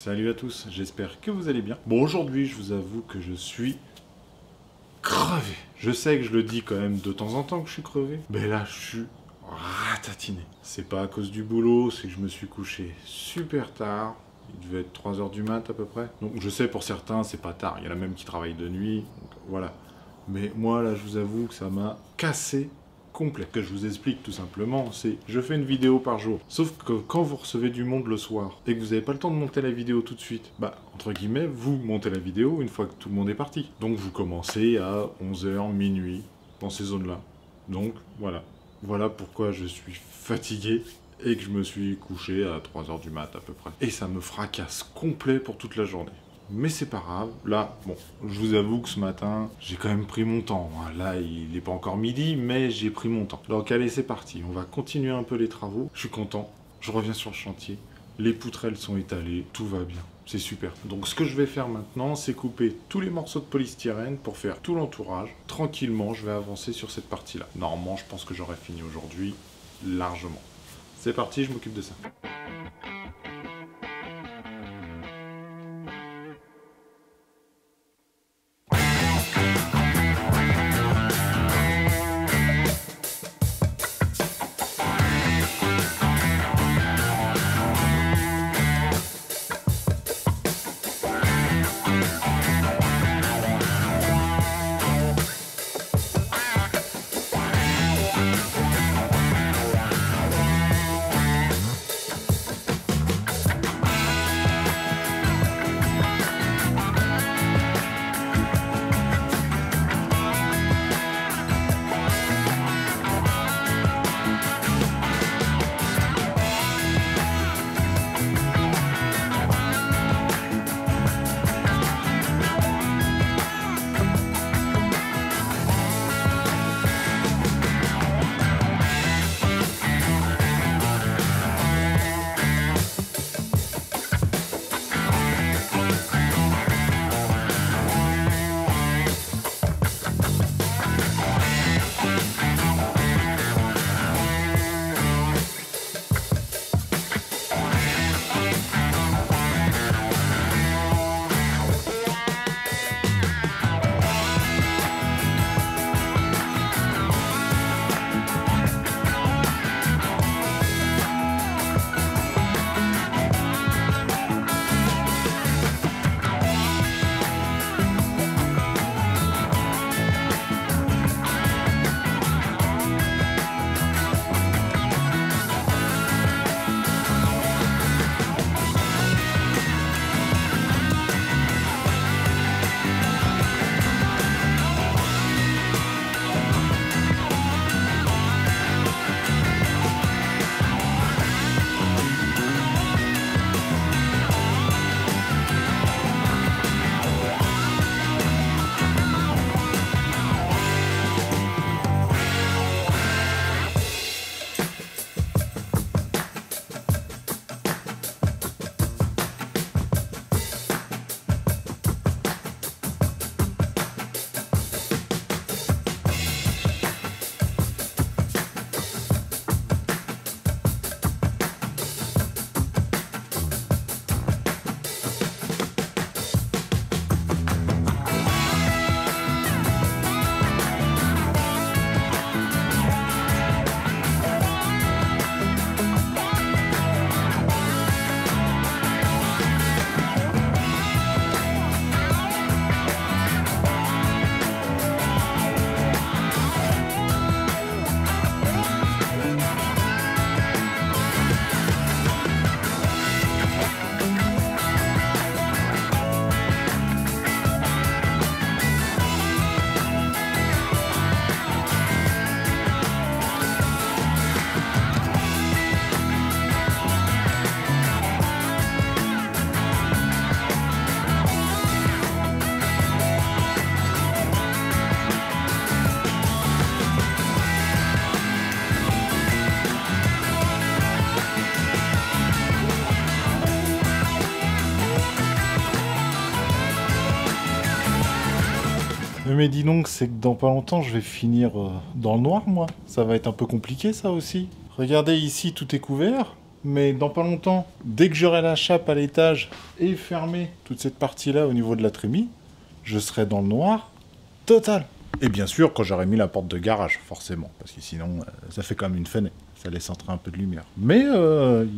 Salut à tous, j'espère que vous allez bien. Bon, aujourd'hui, je vous avoue que je suis crevé. Je sais que je le dis quand même de temps en temps que je suis crevé, mais là, je suis ratatiné. C'est pas à cause du boulot, c'est que je me suis couché super tard. Il devait être 3 heures du mat à peu près. Donc je sais pour certains, c'est pas tard. Il y en a même qui travaillent de nuit, donc voilà. Mais moi, là, je vous avoue que ça m'a cassé complet. Ce que je vous explique tout simplement, c'est je fais une vidéo par jour. Sauf que quand vous recevez du monde le soir et que vous n'avez pas le temps de monter la vidéo tout de suite, bah, entre guillemets, vous montez la vidéo une fois que tout le monde est parti. Donc vous commencez à 11 h, minuit, dans ces zones-là. Donc voilà. Voilà pourquoi je suis fatigué et que je me suis couché à 3 h du mat à peu près. Et ça me fracasse complet pour toute la journée. Mais c'est pas grave. Là, bon, je vous avoue que ce matin, j'ai quand même pris mon temps. Là, il n'est pas encore midi, mais j'ai pris mon temps. Donc allez, c'est parti. On va continuer un peu les travaux. Je suis content. Je reviens sur le chantier. Les poutrelles sont étalées. Tout va bien. C'est super. Donc ce que je vais faire maintenant, c'est couper tous les morceaux de polystyrène pour faire tout l'entourage. Tranquillement, je vais avancer sur cette partie-là. Normalement, je pense que j'aurai fini aujourd'hui largement. C'est parti, je m'occupe de ça. Mais dis donc, c'est que dans pas longtemps, je vais finir dans le noir, moi. Ça va être un peu compliqué, ça aussi. Regardez ici, tout est couvert. mais dans pas longtemps, dès que j'aurai la chape à l'étage et fermé toute cette partie-là au niveau de la trémie, je serai dans le noir total. Et bien sûr, quand j'aurai mis la porte de garage, forcément, parce que sinon, ça fait quand même une fenêtre. Ça laisse entrer un peu de lumière. Mais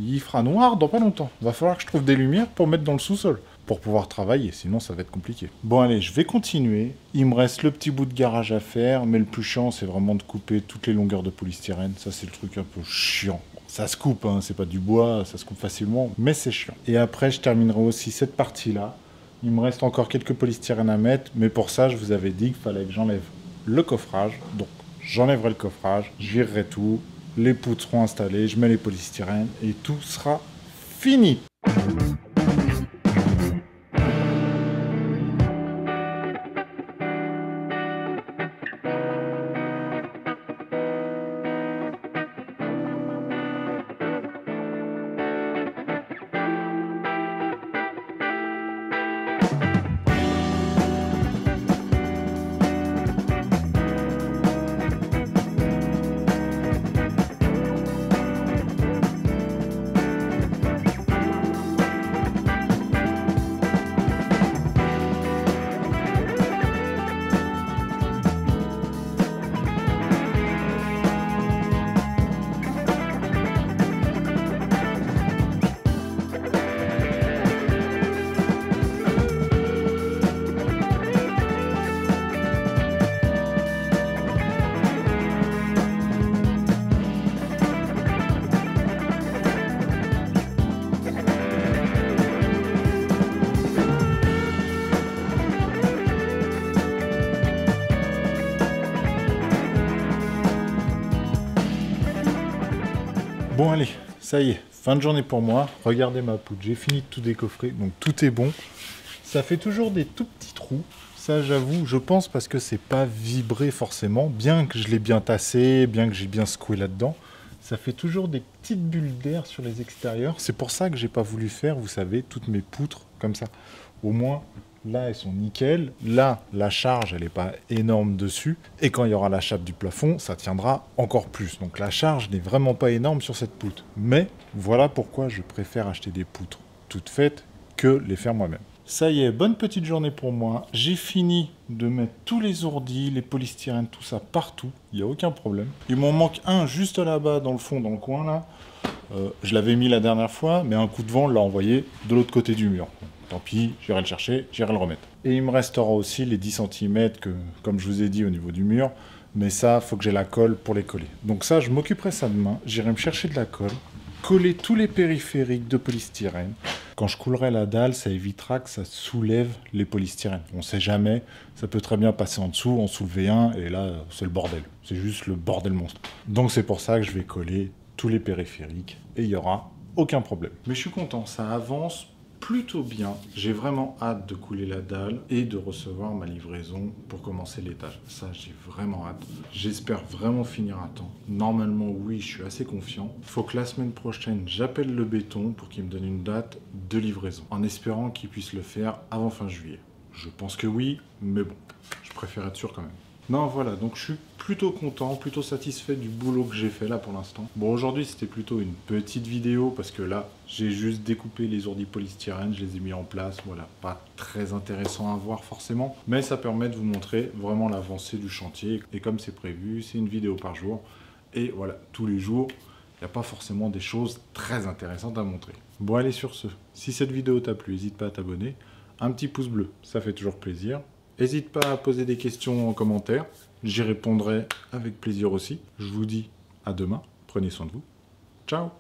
il fera noir dans pas longtemps. Va falloir que je trouve des lumières pour mettre dans le sous-sol, pour pouvoir travailler, sinon ça va être compliqué. Bon allez, je vais continuer. Il me reste le petit bout de garage à faire, mais le plus chiant, c'est vraiment de couper toutes les longueurs de polystyrène. Ça, c'est le truc un peu chiant. Ça se coupe, hein, c'est pas du bois, ça se coupe facilement, mais c'est chiant. Et après, je terminerai aussi cette partie-là. Il me reste encore quelques polystyrènes à mettre, mais pour ça, je vous avais dit qu'il fallait que j'enlève le coffrage. Donc, j'enlèverai le coffrage, je virerai tout, les poutres seront installées, je mets les polystyrènes et tout sera fini. Bon allez, ça y est, fin de journée pour moi. Regardez ma poutre, j'ai fini de tout décoffrer, donc tout est bon. Ça fait toujours des tout petits trous. Ça, j'avoue, je pense parce que c'est pas vibré forcément. Bien que je l'ai bien tassé, bien que j'ai bien secoué là-dedans, ça fait toujours des petites bulles d'air sur les extérieurs. C'est pour ça que j'ai pas voulu faire, vous savez, toutes mes poutres comme ça. Au moins, là, elles sont nickel. Là, la charge, elle n'est pas énorme dessus. Et quand il y aura la chape du plafond, ça tiendra encore plus. Donc la charge n'est vraiment pas énorme sur cette poutre. Mais voilà pourquoi je préfère acheter des poutres toutes faites que les faire moi-même. Ça y est, bonne petite journée pour moi. J'ai fini de mettre tous les ourdis, les polystyrènes, tout ça partout. Il n'y a aucun problème. Il m'en manque un juste là-bas, dans le fond, dans le coin là. Je l'avais mis la dernière fois, mais un coup de vent l'a envoyé de l'autre côté du mur. Tant pis, j'irai le chercher, j'irai le remettre. Et il me restera aussi les 10 cm que, comme je vous ai dit, au niveau du mur. Mais ça, faut que j'ai la colle pour les coller. Donc ça, je m'occuperai ça demain. J'irai me chercher de la colle, coller tous les périphériques de polystyrène. Quand je coulerai la dalle, ça évitera que ça soulève les polystyrènes. On ne sait jamais, ça peut très bien passer en dessous, en soulever un, et là, c'est le bordel. C'est juste le bordel monstre. Donc c'est pour ça que je vais coller tous les périphériques, et il n'y aura aucun problème. Mais je suis content, ça avance plutôt bien. J'ai vraiment hâte de couler la dalle et de recevoir ma livraison pour commencer l'étage. Ça, j'ai vraiment hâte. J'espère vraiment finir à temps. Normalement, oui, je suis assez confiant. Il faut que la semaine prochaine, j'appelle le béton pour qu'il me donne une date de livraison, en espérant qu'il puisse le faire avant fin juillet. Je pense que oui, mais bon, je préfère être sûr quand même. Non, voilà, donc je suis plutôt content, plutôt satisfait du boulot que j'ai fait là pour l'instant. Bon, aujourd'hui, c'était plutôt une petite vidéo parce que là, j'ai juste découpé les ourdis polystyrène, je les ai mis en place, voilà, pas très intéressant à voir forcément, mais ça permet de vous montrer vraiment l'avancée du chantier. Et comme c'est prévu, c'est une vidéo par jour, et voilà, tous les jours, il n'y a pas forcément des choses très intéressantes à montrer. Bon, allez, sur ce, si cette vidéo t'a plu, n'hésite pas à t'abonner, un petit pouce bleu, ça fait toujours plaisir. N'hésite pas à poser des questions en commentaire, j'y répondrai avec plaisir aussi. Je vous dis à demain, prenez soin de vous, ciao!